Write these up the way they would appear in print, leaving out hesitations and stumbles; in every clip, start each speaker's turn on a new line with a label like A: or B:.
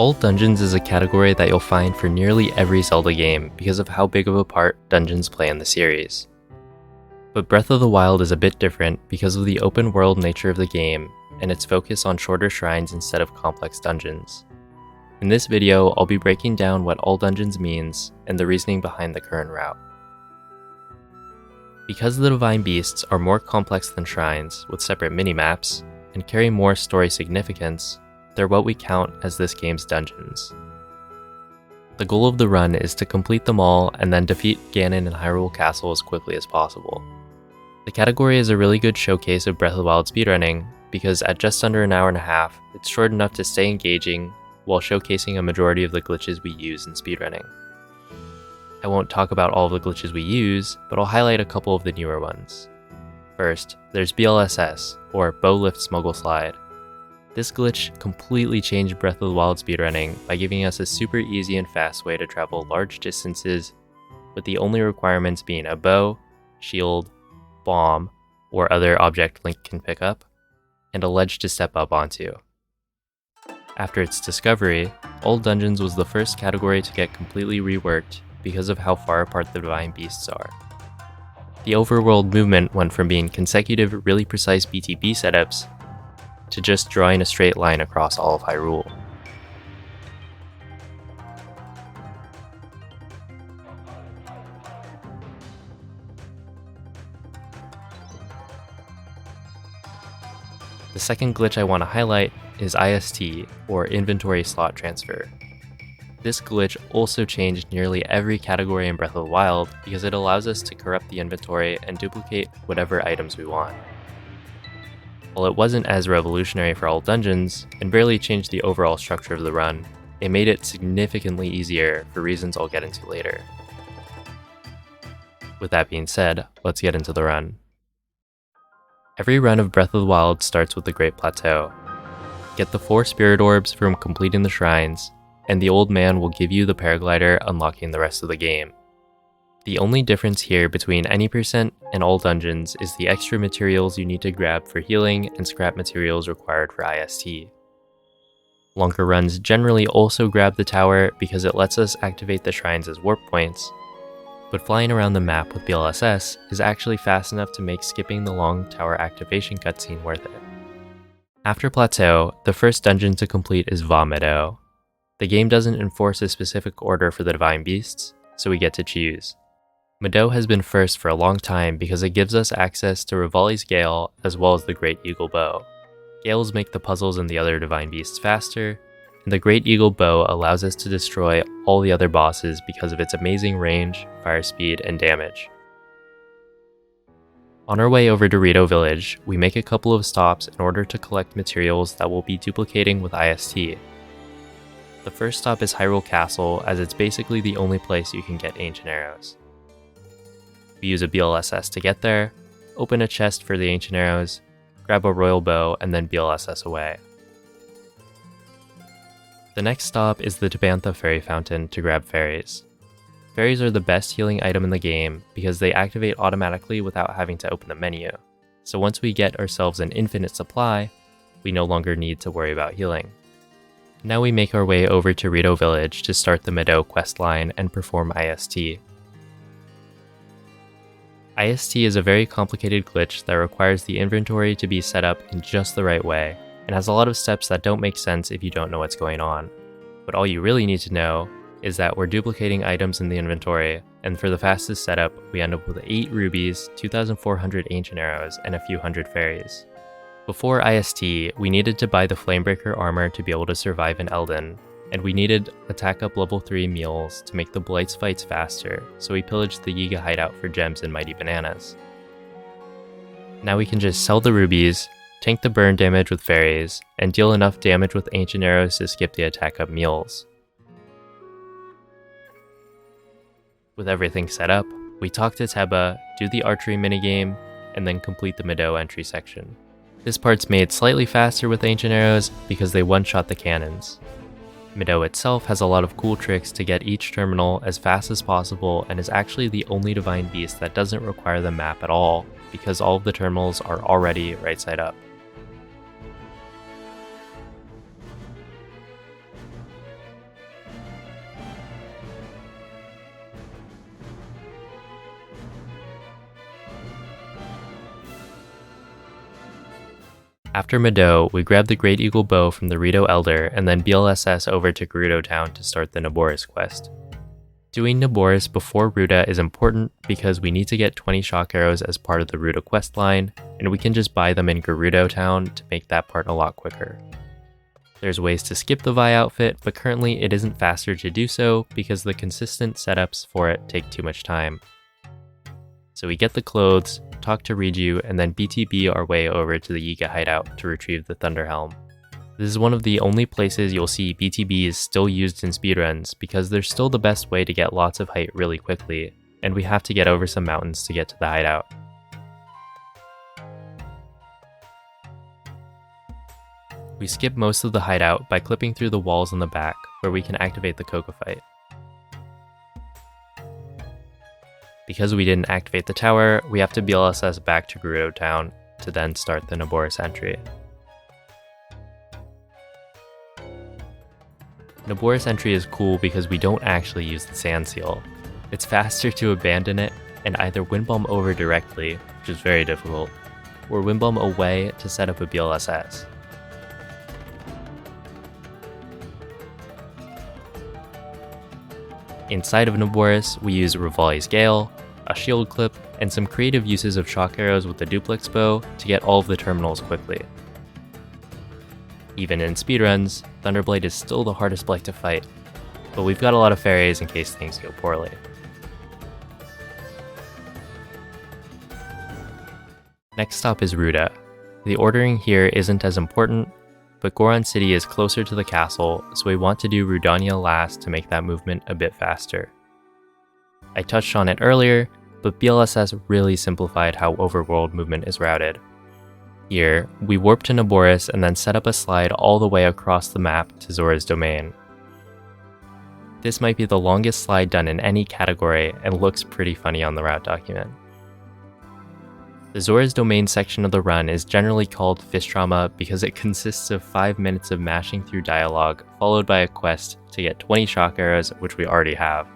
A: All dungeons is a category that you'll find for nearly every Zelda game because of how big of a part dungeons play in the series. But Breath of the Wild is a bit different because of the open world nature of the game and its focus on shorter shrines instead of complex dungeons. In this video, I'll be breaking down what all dungeons means and the reasoning behind the current route. Because the divine beasts are more complex than shrines with separate minimaps and carry more story significance, they're what we count as this game's dungeons. The goal of the run is to complete them all and then defeat Ganon in Hyrule Castle as quickly as possible. The category is a really good showcase of Breath of the Wild speedrunning because at just under an hour and a half, it's short enough to stay engaging while showcasing a majority of the glitches we use in speedrunning. I won't talk about all of the glitches we use, but I'll highlight a couple of the newer ones. First, there's BLSS, or Bow Lift Smuggle Slide. This glitch completely changed Breath of the Wild speedrunning by giving us a super easy and fast way to travel large distances, with the only requirements being a bow, shield, bomb, or other object Link can pick up, and a ledge to step up onto. After its discovery, all dungeons was the first category to get completely reworked because of how far apart the divine beasts are. The overworld movement went from being consecutive, really precise BTB setups to just drawing a straight line across all of Hyrule. The second glitch I want to highlight is IST, or Inventory Slot Transfer. This glitch also changed nearly every category in Breath of the Wild because it allows us to corrupt the inventory and duplicate whatever items we want. While it wasn't as revolutionary for all dungeons, and barely changed the overall structure of the run, it made it significantly easier for reasons I'll get into later. With that being said, let's get into the run. Every run of Breath of the Wild starts with the Great Plateau. Get the 4 Spirit Orbs from completing the shrines, and the Old Man will give you the paraglider, unlocking the rest of the game. The only difference here between any percent and all dungeons is the extra materials you need to grab for healing and scrap materials required for IST. Longer runs generally also grab the tower because it lets us activate the shrines as warp points, but flying around the map with BLSS is actually fast enough to make skipping the long tower activation cutscene worth it. After Plateau, the first dungeon to complete is Va Meadow. The game doesn't enforce a specific order for the divine beasts, so we get to choose. Meadow has been first for a long time because it gives us access to Rivali's Gale as well as the Great Eagle Bow. Gales make the puzzles and the other divine beasts faster, and the Great Eagle Bow allows us to destroy all the other bosses because of its amazing range, fire speed, and damage. On our way over to Rito Village, we make a couple of stops in order to collect materials that we'll be duplicating with IST. The first stop is Hyrule Castle, as it's basically the only place you can get ancient arrows. We use a BLSS to get there, open a chest for the ancient arrows, grab a royal bow, and then BLSS away. The next stop is the Tabantha Fairy Fountain to grab fairies. Fairies are the best healing item in the game because they activate automatically without having to open the menu, so once we get ourselves an infinite supply, we no longer need to worry about healing. Now we make our way over to Rito Village to start the Meadow questline and perform IST. IST is a very complicated glitch that requires the inventory to be set up in just the right way, and has a lot of steps that don't make sense if you don't know what's going on. But all you really need to know is that we're duplicating items in the inventory, and for the fastest setup, we end up with 8 rubies, 2,400 ancient arrows, and a few hundred fairies. Before IST, we needed to buy the Flamebreaker armor to be able to survive in Eldin, and we needed attack up level 3 meals to make the Blights fights faster, so we pillaged the Yiga hideout for gems and mighty bananas. Now we can just sell the rubies, tank the burn damage with fairies, and deal enough damage with ancient arrows to skip the attack up meals. With everything set up, we talk to Teba, do the archery minigame, and then complete the Meadow entry section. This part's made slightly faster with ancient arrows because they one-shot the cannons. Meadow itself has a lot of cool tricks to get each terminal as fast as possible and is actually the only divine beast that doesn't require the map at all because all of the terminals are already right side up. After Meadow, we grab the Great Eagle Bow from the Rito Elder and then BLSS over to Gerudo Town to start the Naboris quest. Doing Naboris before Ruda is important because we need to get 20 shock arrows as part of the Ruda quest line, and we can just buy them in Gerudo Town to make that part a lot quicker. There's ways to skip the Vi outfit, but currently it isn't faster to do so because the consistent setups for it take too much time. So we get the clothes, talk to Riju, and then BTB our way over to the Yiga hideout to retrieve the Thunder Helm. This is one of the only places you'll see BTB is still used in speedruns because they're still the best way to get lots of height really quickly, and we have to get over some mountains to get to the hideout. We skip most of the hideout by clipping through the walls on the back, where we can activate the Coco fight. Because we didn't activate the tower, we have to BLSS back to Gerudo Town to then start the Naboris entry. Naboris entry is cool because we don't actually use the Sand Seal. It's faster to abandon it and either Windbomb over directly, which is very difficult, or Windbomb away to set up a BLSS. Inside of Naboris, we use Rivali's Gale, a shield clip, and some creative uses of shock arrows with the duplex bow to get all of the terminals quickly. Even in speedruns, Thunderblade is still the hardest Blight to fight, but we've got a lot of fairies in case things go poorly. Next stop is Ruda. The ordering here isn't as important, but Goron City is closer to the castle, so we want to do Rudania last to make that movement a bit faster. I touched on it earlier, but BLSS really simplified how overworld movement is routed. Here, we warp to Naboris and then set up a slide all the way across the map to Zora's Domain. This might be the longest slide done in any category and looks pretty funny on the route document. The Zora's Domain section of the run is generally called Fish Trauma because it consists of 5 minutes of mashing through dialogue followed by a quest to get 20 shock arrows, which we already have.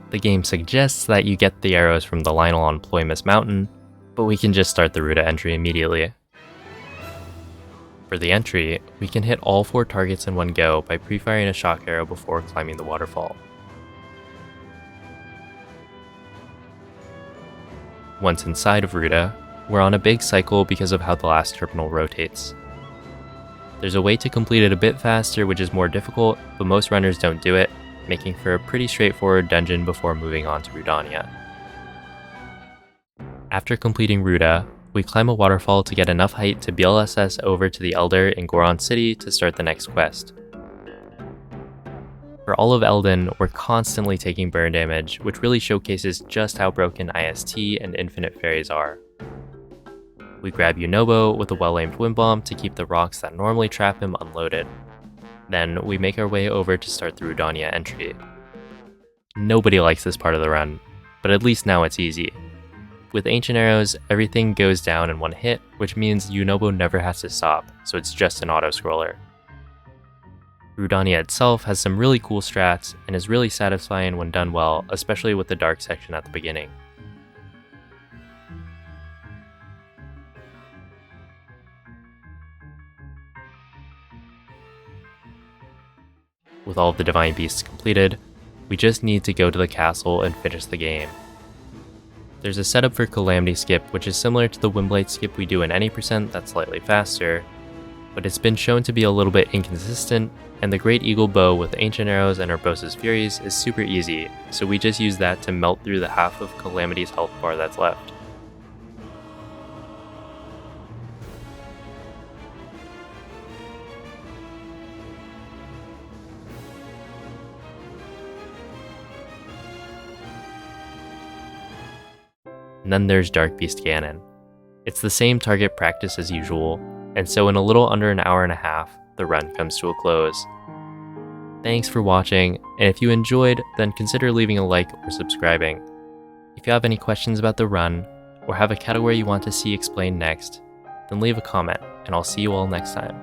A: The game suggests that you get the arrows from the Lionel on Ploymus Mountain, but we can just start the Ruda entry immediately. For the entry, we can hit all 4 targets in one go by pre-firing a shock arrow before climbing the waterfall. Once inside of Ruda, we're on a big cycle because of how the last terminal rotates. There's a way to complete it a bit faster, which is more difficult, but most runners don't do it, making for a pretty straightforward dungeon before moving on to Rudania. After completing Ruda, we climb a waterfall to get enough height to BLSS over to the Elder in Goron City to start the next quest. For all of Elden, we're constantly taking burn damage, which really showcases just how broken IST and Infinite Fairies are. We grab Yunobo with a well-aimed wind bomb to keep the rocks that normally trap him unloaded. Then we make our way over to start the Rudania entry. Nobody likes this part of the run, but at least now it's easy. With Ancient Arrows, everything goes down in one hit, which means Yunobo never has to stop, so it's just an auto-scroller. Rudania itself has some really cool strats and is really satisfying when done well, especially with the dark section at the beginning. With all of the Divine Beasts completed, we just need to go to the castle and finish the game. There's a setup for Calamity Skip, which is similar to the Windblade skip we do in any percent that's slightly faster, but it's been shown to be a little bit inconsistent, and the Great Eagle Bow with Ancient Arrows and Urbosa's Furies is super easy, so we just use that to melt through the half of Calamity's health bar that's left. And then there's Dark Beast Ganon. It's the same target practice as usual, and so in a little under an hour and a half, the run comes to a close. Thanks for watching, and if you enjoyed, then consider leaving a like or subscribing. If you have any questions about the run, or have a category you want to see explained next, then leave a comment, and I'll see you all next time.